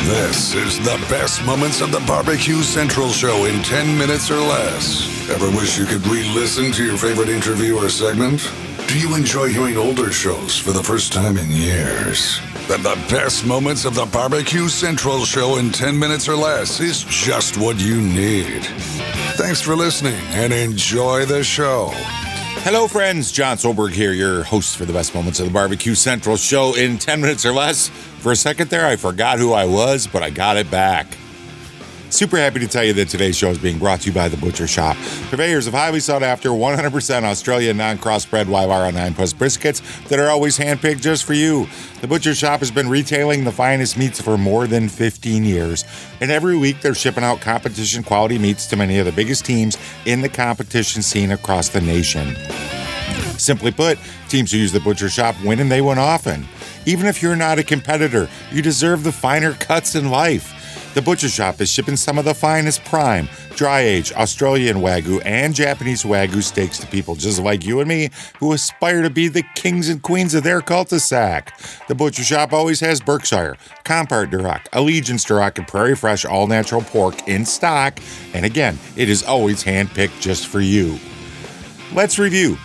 This is the best moments of the BBQ Central Show in 10 minutes or less. Ever wish you could re-listen to your favorite interview or segment? Do you enjoy hearing older shows for the first time in years? Then the best moments of the BBQ Central Show in 10 minutes or less is just what you need. Thanks for listening and enjoy the show. Hello, friends. John Solberg here, your host for the best moments of the BBQ Central Show in 10 minutes or less. For a second there, I forgot who I was, but I got it back. Super happy to tell you that today's show is being brought to you by The Butcher Shop, purveyors of highly sought after 100% Australian non-crossbred Wyvara 9+ briskets that are always handpicked just for you. The Butcher Shop has been retailing the finest meats for more than 15 years, and every week they're shipping out competition quality meats to many of the biggest teams in the competition scene across the nation. Simply put, teams who use The Butcher Shop win, and they win often. Even if you're not a competitor, you deserve the finer cuts in life. The Butcher Shop is shipping some of the finest prime, dry-aged Australian Wagyu and Japanese Wagyu steaks to people just like you and me who aspire to be the kings and queens of their cul-de-sac. The Butcher Shop always has Berkshire, Compart Duroc, Allegiance Duroc, and Prairie Fresh all-natural pork in stock. And again, it is always hand-picked just for you. Let's review.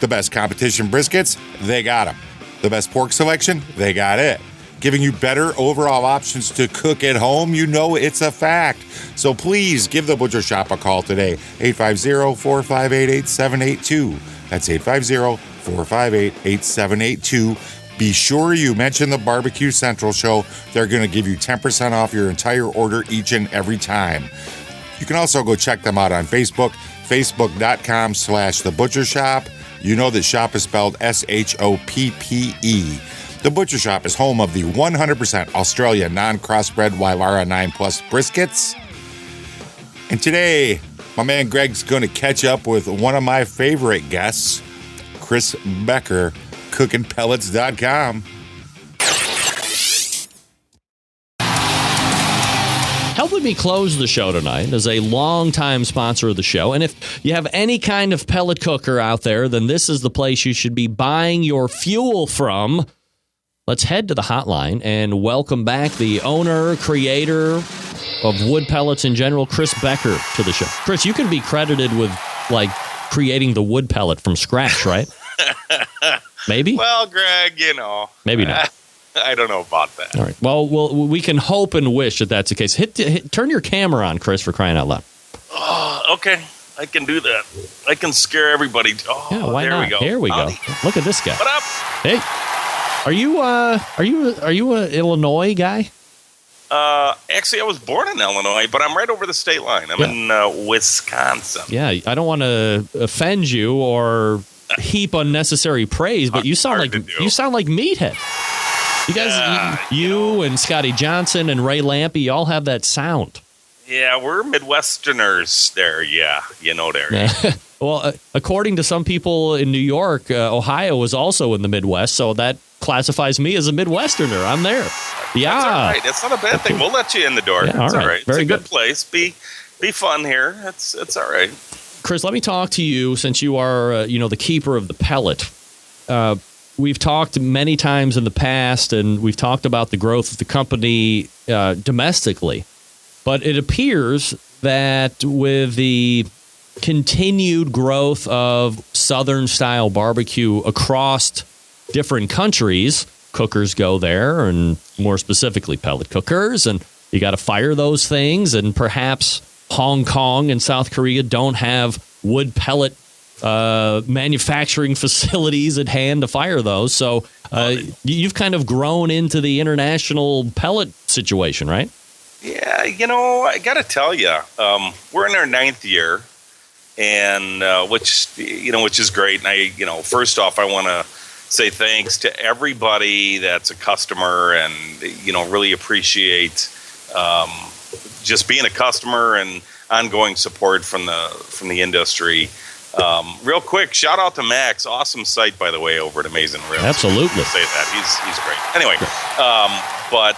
The best competition briskets, they got them. The best pork selection, they got it. Giving you better overall options to cook at home, you know it's a fact. So please give the Butcher Shop a call today, 850-458-8782. That's 850-458-8782. Be sure you mention the BBQ Central Show. They're going to give you 10% off your entire order each and every time. You can also go check them out on Facebook, facebook.com/The Butcher Shop. You know that shop is spelled S-H-O-P-P-E. The Butcher Shop is home of the 100% Australian non-crossbred Wyvara 9+ briskets. And today, my man Greg's going to catch up with one of my favorite guests, Chris Becker, cookingpellets.com. Helping me close the show tonight is a longtime sponsor of the show. And if you have any kind of pellet cooker out there, then this is the place you should be buying your fuel from. Let's head to the hotline and welcome back the owner, creator of wood pellets in general, Chris Becker, to the show. Chris, you can be credited with, like, creating the wood pellet from scratch, right? Maybe? Well, Greg, you know. Maybe not. I don't know about that. All right. Well, we can hope and wish that that's the case. Turn your camera on, Chris, for crying out loud. Oh, okay. I can do that. I can scare everybody. Oh, yeah, why there not? we go. Here we go. Look at this guy. What up? Hey. Are you an Illinois guy? Actually, I was born in Illinois, but I'm right over the state line. I'm in Wisconsin. Yeah, I don't want to offend you or heap unnecessary praise, but you sound like Meathead. You guys, you and Scotty Johnson and Ray Lampe, all have that sound. Yeah, we're Midwesterners there. Yeah, you know there. Well, according to some people in New York, Ohio is also in the Midwest, so that classifies me as a Midwesterner. I'm there. Yeah, that's all right. That's not a bad thing. We'll let you in the door. Yeah, it's all right. Very it's a good place. Be fun here. It's all right. Chris, let me talk to you since you are the keeper of the pellet. We've talked many times in the past, and we've talked about the growth of the company domestically. But it appears that with the continued growth of Southern-style barbecue across different countries, cookers go there, and more specifically pellet cookers, and you got to fire those things, and perhaps Hong Kong and South Korea don't have wood pellet manufacturing facilities at hand to fire those. So you've kind of grown into the international pellet situation, right? Yeah, I got to tell you, we're in our 9th year, and which is great. And first off, I want to say thanks to everybody that's a customer, and really appreciate just being a customer and ongoing support from the industry. Real quick, shout out to Max. Awesome site, by the way, over at Amazing Ribs. Absolutely. Say that. He's great. Anyway, but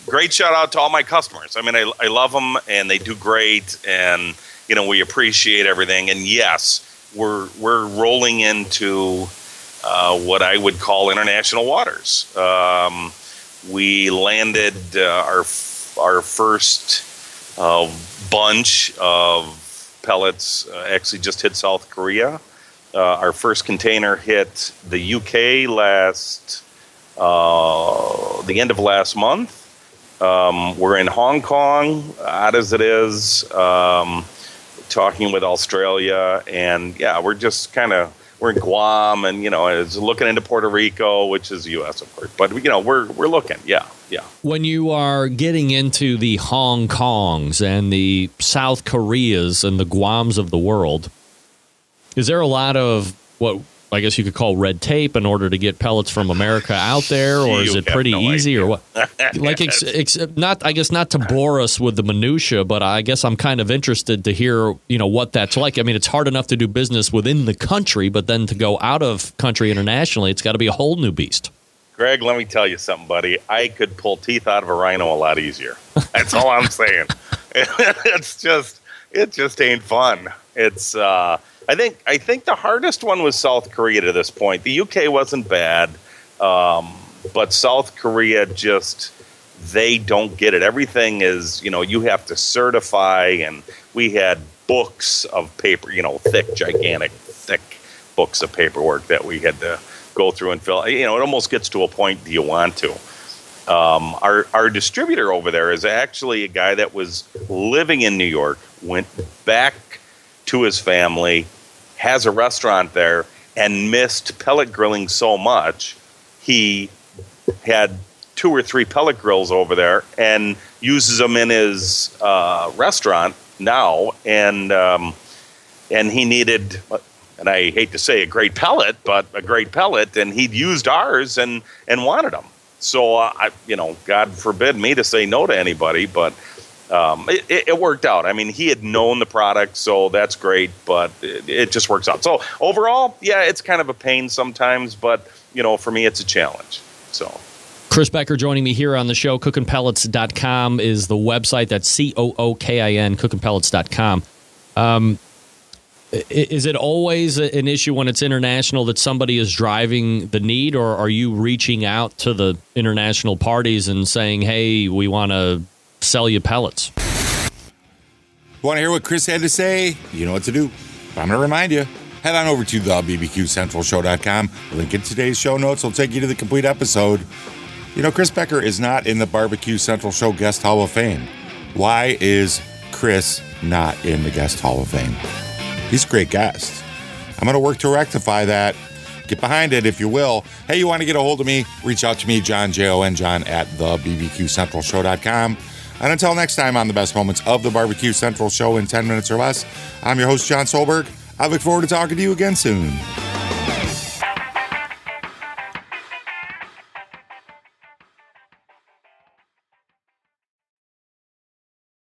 great shout out to all my customers. I mean, I love them, and they do great, and we appreciate everything. And yes, we're rolling into what I would call international waters. we landed our first bunch of pellets. Actually, just hit South Korea. Our first container hit the UK the end of last month. We're in Hong Kong, odd as it is, talking with Australia, and we're just we're in Guam, and it's looking into Puerto Rico, which is the U.S. of course. But we're looking, yeah. When you are getting into the Hong Kongs and the South Koreas and the Guams of the world, is there a lot of what I guess you could call red tape in order to get pellets from America out there, or is it pretty easy, or what? Like, not to bore us with the minutia, but I guess I'm kind of interested to hear, what that's like. I mean, it's hard enough to do business within the country, but then to go out of country internationally, it's got to be a whole new beast. Greg, let me tell you something, buddy. I could pull teeth out of a rhino a lot easier. That's all I'm saying. It just ain't fun. It's I think the hardest one was South Korea to this point. The UK wasn't bad, but South Korea they don't get it. Everything is, you have to certify, and we had books of paper, gigantic, thick books of paperwork that we had to go through and fill. It almost gets to a point, do you want to? Our distributor over there is actually a guy that was living in New York, went back to his family, has a restaurant there, and missed pellet grilling so much, he had 2 or 3 pellet grills over there and uses them in his restaurant now. And he needed, and I hate to say a great pellet, but a great pellet, and he'd used ours and wanted them. So, God forbid me to say no to anybody, but it worked out. I mean, he had known the product, so that's great, but it just works out. So overall, it's kind of a pain sometimes, but, for me, it's a challenge. So Chris Becker joining me here on the show. Cookinpellets.com is the website. That's COOKIN, cookinpellets.com. Is it always an issue when it's international that somebody is driving the need, or are you reaching out to the international parties and saying, hey, we want to sell you pellets? Want to hear what Chris had to say? You know what to do. I'm going to remind you. Head on over to the BBQCentralShow.com. Link in today's show notes will take you to the complete episode. Chris Becker is not in the Barbecue Central Show Guest Hall of Fame. Why is Chris not in the Guest Hall of Fame? He's a great guest. I'm going to work to rectify that. Get behind it, if you will. Hey, you want to get a hold of me? Reach out to me, John, Jon, John at the BBQCentralShow.com. And until next time on the best moments of the Barbecue Central Show in 10 minutes or less, I'm your host, John Solberg. I look forward to talking to you again soon.